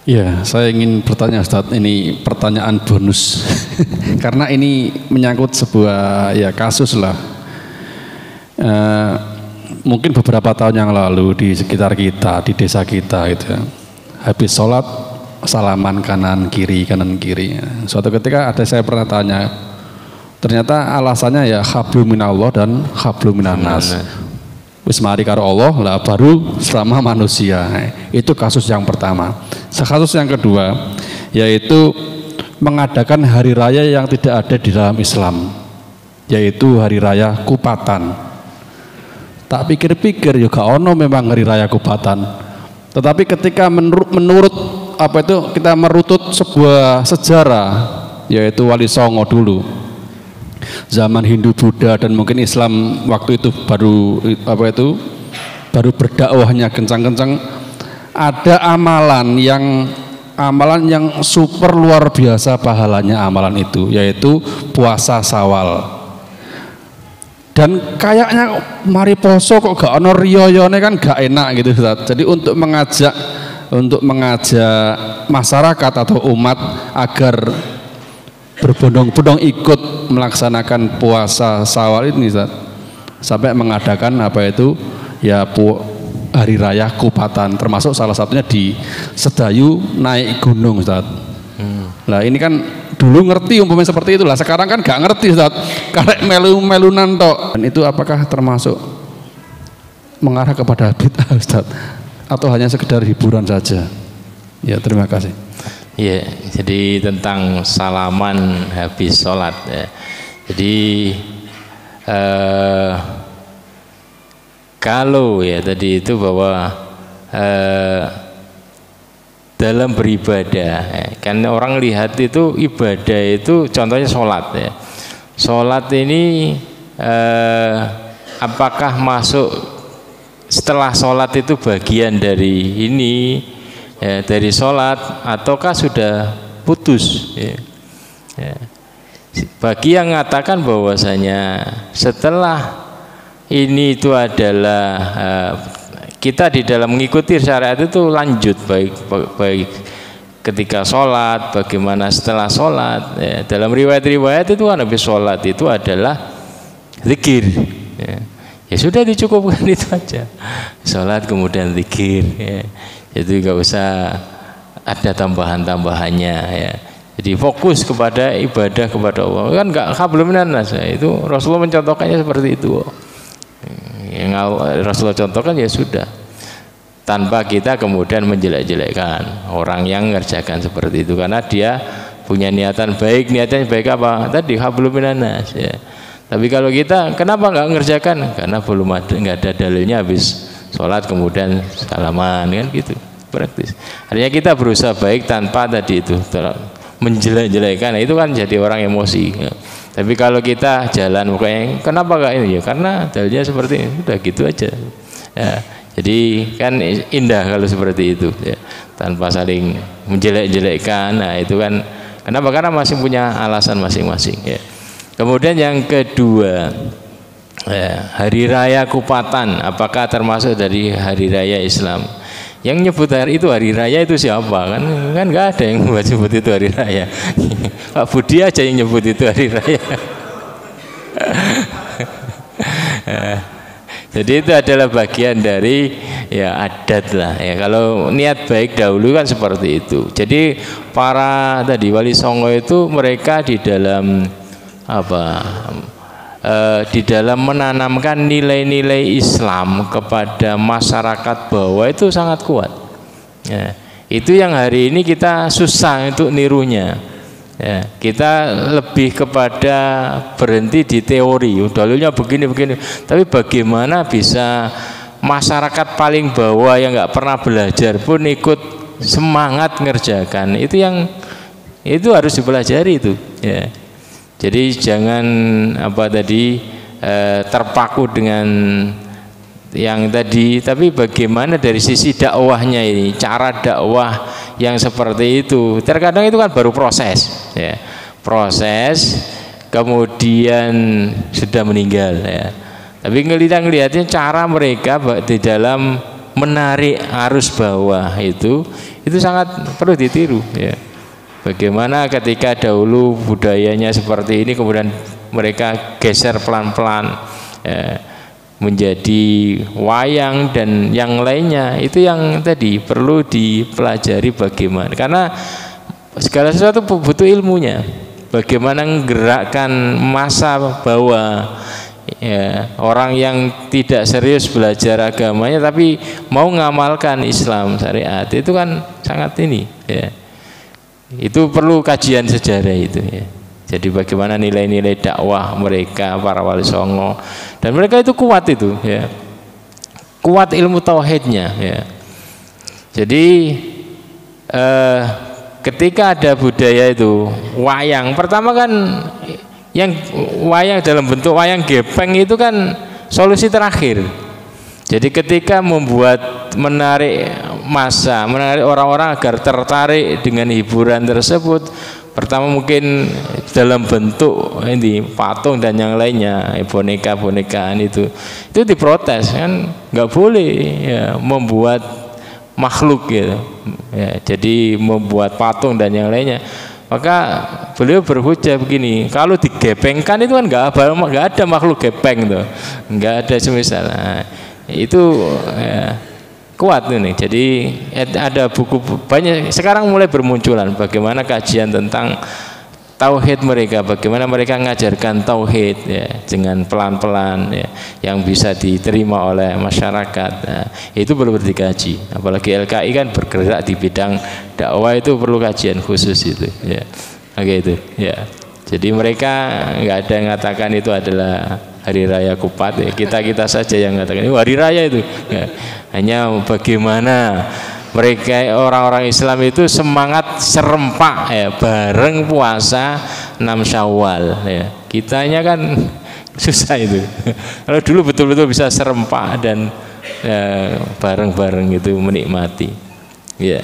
Ya, saya ingin bertanya Ustadz, ini pertanyaan bonus karena ini menyangkut sebuah ya kasus lah. Mungkin beberapa tahun yang lalu di sekitar kita, di desa kita gitu ya, habis sholat salaman kanan kiri. Suatu ketika saya pernah tanya, ternyata alasannya ya hablum minallah dan hablum minannas. Wis mari karo Allah lah baru sama manusia. Itu kasus yang pertama. Kasus yang kedua yaitu mengadakan hari raya yang tidak ada di dalam Islam, yaitu hari raya Kupatan. Tak pikir-pikir juga ono memang hari raya Kupatan. Tetapi ketika menurut apa itu kita merutut sebuah sejarah, yaitu Wali Songo dulu, zaman Hindu Buddha dan mungkin Islam waktu itu baru berdakwahnya kencang-kencang, ada amalan yang super luar biasa pahalanya amalan itu, yaitu puasa Syawal. Dan kayaknya mari poso kok gak ono riyoyone kan gak enak gitu Ustaz. Jadi untuk mengajak masyarakat atau umat agar berbondong-bondong ikut melaksanakan puasa Syawal ini Ustaz, sampai mengadakan hari raya Kupatan, termasuk salah satunya di Sedayu naik gunung Ustaz. Nah ini kan dulu ngerti umpamanya seperti itulah, sekarang kan gak ngerti Ustaz, karek melu-melunan tok. Dan itu apakah termasuk mengarah kepada bid'ah Ustaz, atau hanya sekedar hiburan saja? Ya, terima kasih. Ya, jadi tentang salaman habis sholat ya. Jadi kalau ya tadi itu bahwa dalam beribadah ya, kan orang lihat itu ibadah itu contohnya sholat ya. Sholat ini apakah masuk setelah sholat itu bagian dari ini ya, dari sholat ataukah sudah putus ya. Ya. Bagi yang mengatakan bahwasanya setelah ini itu adalah kita di dalam mengikuti syariat itu lanjut, baik ketika sholat, bagaimana setelah sholat ya. Dalam riwayat-riwayat itu kan habis sholat itu adalah zikir ya. Ya sudah dicukupkan itu aja, sholat kemudian zikir ya. Jadi nggak usah ada tambahan-tambahannya ya. Jadi fokus kepada ibadah kepada Allah, kan nggak hablum minannas itu Rasulullah mencontohkannya seperti itu. Yang Rasulullah contohkan ya sudah, tanpa kita kemudian menjelek-jelekkan orang yang mengerjakan seperti itu, karena dia punya niatan baik. Niatannya baik apa? Tadi hablum minannas ya. Tapi kalau kita kenapa nggak mengerjakan? Karena belum ada, nggak ada dalilnya habis sholat kemudian salaman kan gitu, praktis. Artinya kita berusaha baik tanpa tadi itu menjelek-jelekan, itu kan jadi orang emosi ya. Tapi kalau kita jalan mukanya kenapa gak ini ya, karena dalilnya seperti ini, udah gitu aja ya. Jadi kan indah kalau seperti itu ya, tanpa saling menjelek-jelekkan. Nah itu kan kenapa, karena masing punya alasan masing-masing ya. Kemudian yang kedua ya, hari raya Kupatan apakah termasuk dari hari raya Islam? Yang nyebut hari raya itu siapa? Kan nggak ada yang nyebut itu hari raya. Pak Budi aja yang nyebut itu hari raya. Jadi itu adalah bagian dari ya adat lah ya. Kalau niat baik dahulu kan seperti itu. Jadi para tadi Wali Songo itu mereka di dalam di dalam menanamkan nilai-nilai Islam kepada masyarakat bawah itu sangat kuat ya. Itu yang hari ini kita susah untuk nirunya ya. Kita lebih kepada berhenti di teori, dalilnya begini-begini, tapi bagaimana bisa masyarakat paling bawah yang nggak pernah belajar pun ikut semangat ngerjakan, itu harus dipelajari itu ya. Jadi jangan terpaku dengan yang tadi, tapi bagaimana dari sisi dakwahnya ini, cara dakwah yang seperti itu. Terkadang itu kan baru proses ya. Proses kemudian sudah meninggal ya. Tapi ngelihatnya cara mereka di dalam menarik arus bawah itu sangat perlu ditiru ya. Bagaimana ketika dahulu budayanya seperti ini, kemudian mereka geser pelan-pelan ya, menjadi wayang dan yang lainnya. Itu yang tadi perlu dipelajari bagaimana, karena segala sesuatu butuh ilmunya. Bagaimana menggerakkan massa bawah ya, orang yang tidak serius belajar agamanya tapi mau ngamalkan Islam syariat, itu kan sangat ini ya. Itu perlu kajian sejarah itu ya. Jadi bagaimana nilai-nilai dakwah mereka, para wali songo, dan mereka itu kuat itu ya, kuat ilmu tauhidnya ya. Jadi ketika ada budaya itu wayang, pertama kan yang wayang dalam bentuk wayang gepeng itu kan solusi terakhir. Jadi ketika menarik massa, menarik orang-orang agar tertarik dengan hiburan tersebut, pertama mungkin dalam bentuk ini patung dan yang lainnya, boneka-bonekaan itu diprotes kan, nggak boleh ya, membuat makhluk gitu ya, jadi membuat patung dan yang lainnya. Maka beliau berhujah begini, kalau digepengkan itu kan nggak ada makhluk gepeng tuh, nggak ada semisal. Nah, itu ya, kuat ini. Jadi ada buku banyak sekarang mulai bermunculan bagaimana kajian tentang tauhid mereka, bagaimana mereka mengajarkan tauhid ya, dengan pelan-pelan ya, yang bisa diterima oleh masyarakat. Nah, itu perlu dikaji. Apalagi LKI kan bergerak di bidang dakwah, itu perlu kajian khusus itu ya. Oke itu ya. Jadi mereka nggak ada yang mengatakan itu adalah hari raya Kupat ya. Kita saja yang mengatakan itu hari raya itu ya. Hanya bagaimana mereka orang-orang Islam itu semangat serempak ya, bareng puasa 6 Syawal ya. Kitanya kan susah itu. Kalau dulu betul-betul bisa serempak dan ya, bareng-bareng itu menikmati ya.